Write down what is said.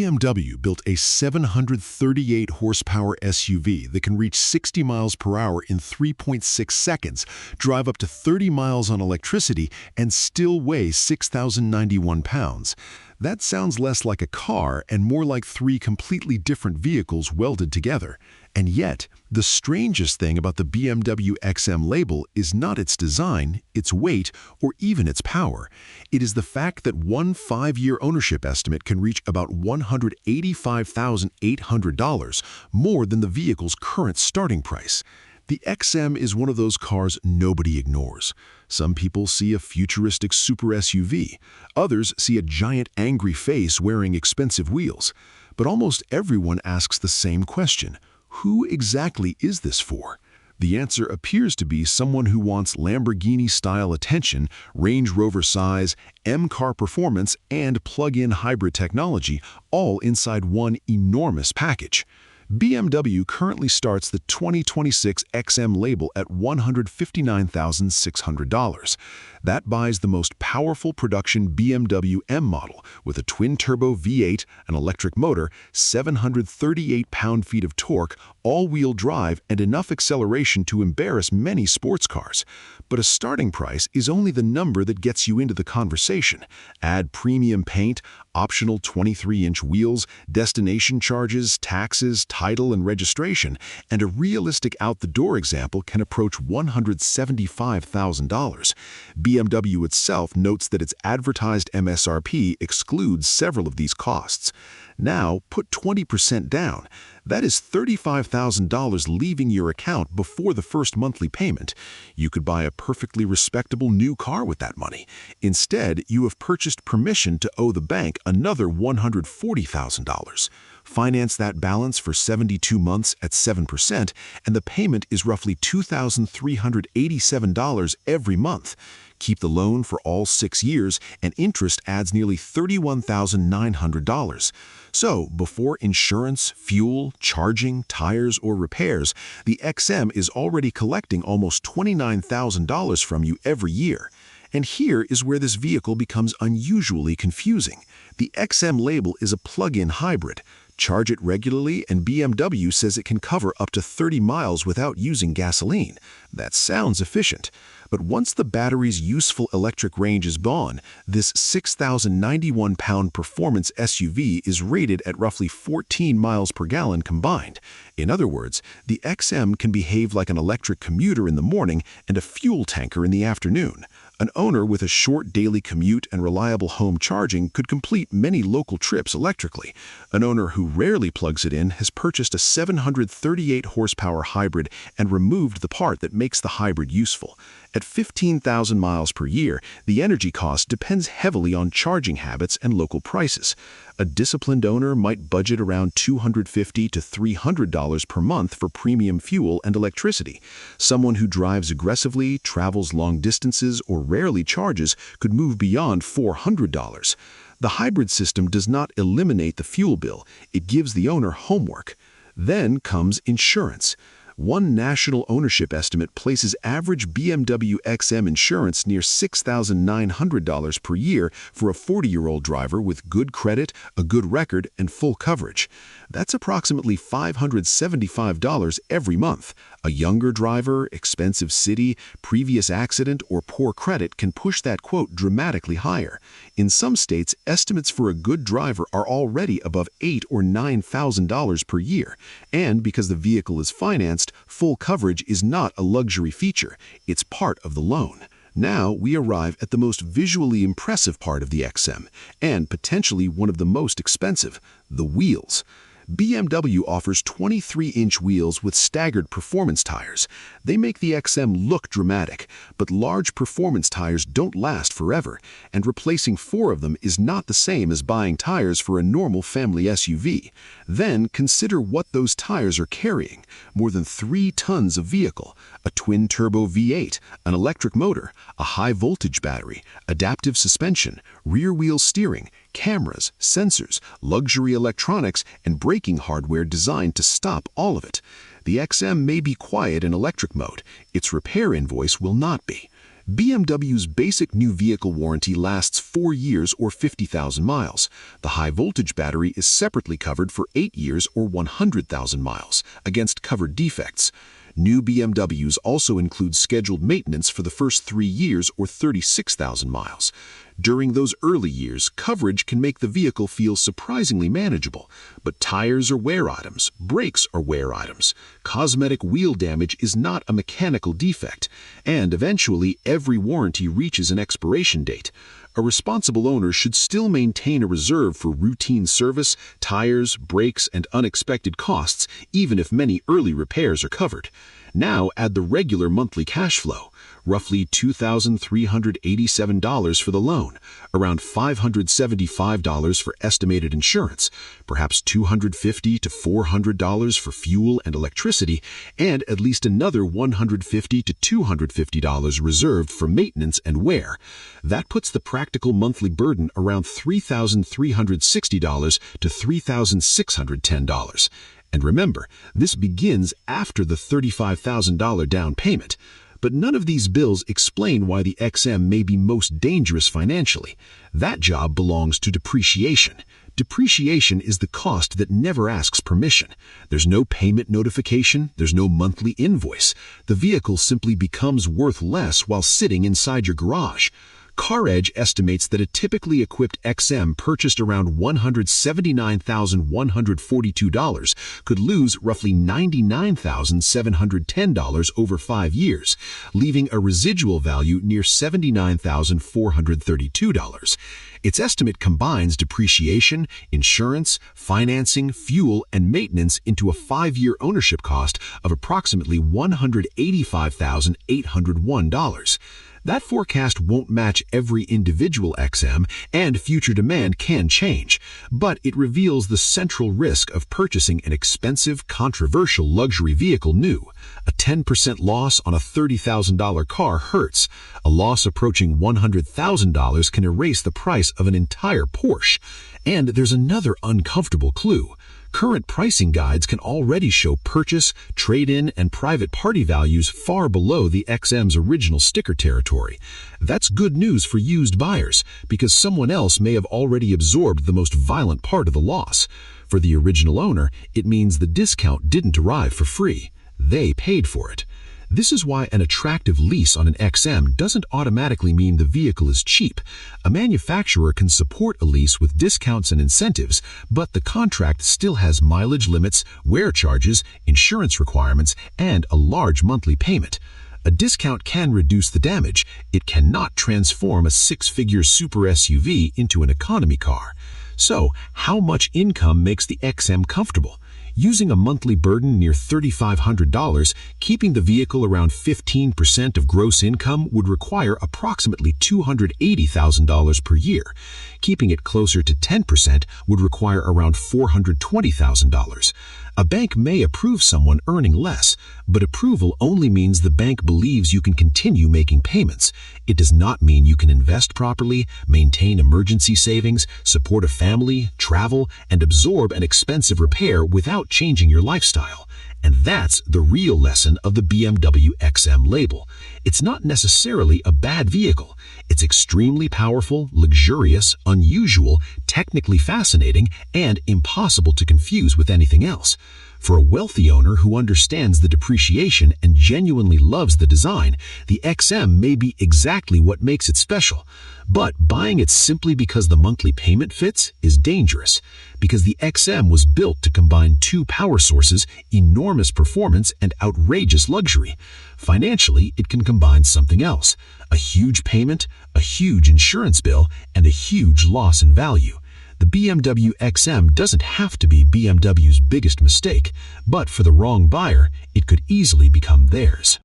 BMW built a 738 horsepower SUV that can reach 60 miles per hour in 3.6 seconds, drive up to 30 miles on electricity, and still weigh 6,091 pounds. That sounds less like a car and more like three completely different vehicles welded together. And yet, the strangest thing about the BMW XM Label is not its design, its weight, or even its power. It is the fact that one 5-year ownership estimate can reach about $185,800, more than the vehicle's current starting price. The XM is one of those cars nobody ignores. Some people see a futuristic super SUV. Others see a giant angry face wearing expensive wheels. But almost everyone asks the same question: who exactly is this for? The answer appears to be someone who wants Lamborghini-style attention, Range Rover size, M-car performance, and plug-in hybrid technology, all inside one enormous package. BMW currently starts the 2026 XM Label at $159,600. That buys the most powerful production BMW M model with a twin-turbo V8, an electric motor, 738 pound-feet of torque, all-wheel drive, and enough acceleration to embarrass many sports cars. But a starting price is only the number that gets you into the conversation. Add premium paint, optional 23-inch wheels, destination charges, taxes, title, and registration, and a realistic out-the-door example can approach $175,000. BMW itself notes that its advertised MSRP excludes several of these costs. Now, put 20% down. That is $35,000 leaving your account before the first monthly payment. You could buy a perfectly respectable new car with that money. Instead, you have purchased permission to owe the bank another $140,000. Finance that balance for 72 months at 7%, and the payment is roughly $2,387 every month. Keep the loan for all 6 years, and interest adds nearly $31,900. So, before insurance, fuel, charging, tires, or repairs, the XM is already collecting almost $29,000 from you every year. And here is where this vehicle becomes unusually confusing. The XM Label is a plug-in hybrid. Charge it regularly, and BMW says it can cover up to 30 miles without using gasoline. That sounds efficient. But once the battery's useful electric range is gone, this 6,091 pound performance SUV is rated at roughly 14 miles per gallon combined. In other words, the XM can behave like an electric commuter in the morning and a fuel tanker in the afternoon. An owner with a short daily commute and reliable home charging could complete many local trips electrically. An owner who rarely plugs it in has purchased a 738 horsepower hybrid and removed the part that makes the hybrid useful. At 15,000 miles per year, the energy cost depends heavily on charging habits and local prices. A disciplined owner might budget around $250 to $300 per month for premium fuel and electricity. Someone who drives aggressively, travels long distances, or rarely charges could move beyond $400. The hybrid system does not eliminate the fuel bill, it gives the owner homework. Then comes insurance. One national ownership estimate places average BMW XM insurance near $6,900 per year for a 40-year-old driver with good credit, a good record, and full coverage. That's approximately $575 every month. A younger driver, expensive city, previous accident, or poor credit can push that quote dramatically higher. In some states, estimates for a good driver are already above $8,000 or $9,000 per year. And because the vehicle is financed, full coverage is not a luxury feature, it's part of the loan. Now we arrive at the most visually impressive part of the XM, and potentially one of the most expensive: the wheels. BMW offers 23-inch wheels with staggered performance tires. They make the XM look dramatic, but large performance tires don't last forever, and replacing 4 of them is not the same as buying tires for a normal family SUV. Then consider what those tires are carrying: more than 3 tons of vehicle, a twin-turbo V8, an electric motor, a high-voltage battery, adaptive suspension, rear-wheel steering, cameras, sensors, luxury electronics, and braking hardware designed to stop all of it. The XM may be quiet in electric mode. Its repair invoice will not be. BMW's basic new vehicle warranty lasts 4 years or 50,000 miles. The high-voltage battery is separately covered for 8 years or 100,000 miles against covered defects. New BMWs also include scheduled maintenance for the first 3 years or 36,000 miles. During those early years, coverage can make the vehicle feel surprisingly manageable, but tires are wear items, brakes are wear items. Cosmetic wheel damage is not a mechanical defect, and eventually every warranty reaches an expiration date. A responsible owner should still maintain a reserve for routine service, tires, brakes, and unexpected costs, even if many early repairs are covered. Now add the regular monthly cash flow, roughly $2,387 for the loan, around $575 for estimated insurance, perhaps $250 to $400 for fuel and electricity, and at least another $150 to $250 reserved for maintenance and wear. That puts the practical monthly burden around $3,360 to $3,610. And remember, this begins after the $35,000 down payment. But none of these bills explain why the XM may be most dangerous financially. That job belongs to depreciation. Depreciation is the cost that never asks permission. There's no payment notification, there's no monthly invoice. The vehicle simply becomes worth less while sitting inside your garage. CarEdge estimates that a typically equipped XM purchased around $179,142 could lose roughly $99,710 over 5 years, leaving a residual value near $79,432. Its estimate combines depreciation, insurance, financing, fuel, and maintenance into a 5-year ownership cost of approximately $185,801. That forecast won't match every individual XM, and future demand can change, but it reveals the central risk of purchasing an expensive, controversial luxury vehicle new. A 10% loss on a $30,000 car hurts. A loss approaching $100,000 can erase the price of an entire Porsche. And there's another uncomfortable clue. Current pricing guides can already show purchase, trade-in, and private party values far below the XM's original sticker territory. That's good news for used buyers, because someone else may have already absorbed the most violent part of the loss. For the original owner, it means the discount didn't arrive for free. They paid for it. This is why an attractive lease on an XM doesn't automatically mean the vehicle is cheap. A manufacturer can support a lease with discounts and incentives, but the contract still has mileage limits, wear charges, insurance requirements, and a large monthly payment. A discount can reduce the damage. It cannot transform a 6-figure super SUV into an economy car. So, how much income makes the XM comfortable? Using a monthly burden near $3,500, keeping the vehicle around 15% of gross income would require approximately $280,000 per year. Keeping it closer to 10% would require around $420,000. A bank may approve someone earning less, but approval only means the bank believes you can continue making payments. It does not mean you can invest properly, maintain emergency savings, support a family, travel, and absorb an expensive repair without changing your lifestyle. And that's the real lesson of the BMW XM Label. It's not necessarily a bad vehicle. It's extremely powerful, luxurious, unusual, technically fascinating, and impossible to confuse with anything else. For a wealthy owner who understands the depreciation and genuinely loves the design, the XM may be exactly what makes it special. But buying it simply because the monthly payment fits is dangerous, because the XM was built to combine 2 power sources, enormous performance, and outrageous luxury. Financially, it can combine something else: a huge payment, a huge insurance bill, and a huge loss in value. The BMW XM doesn't have to be BMW's biggest mistake, but for the wrong buyer, it could easily become theirs.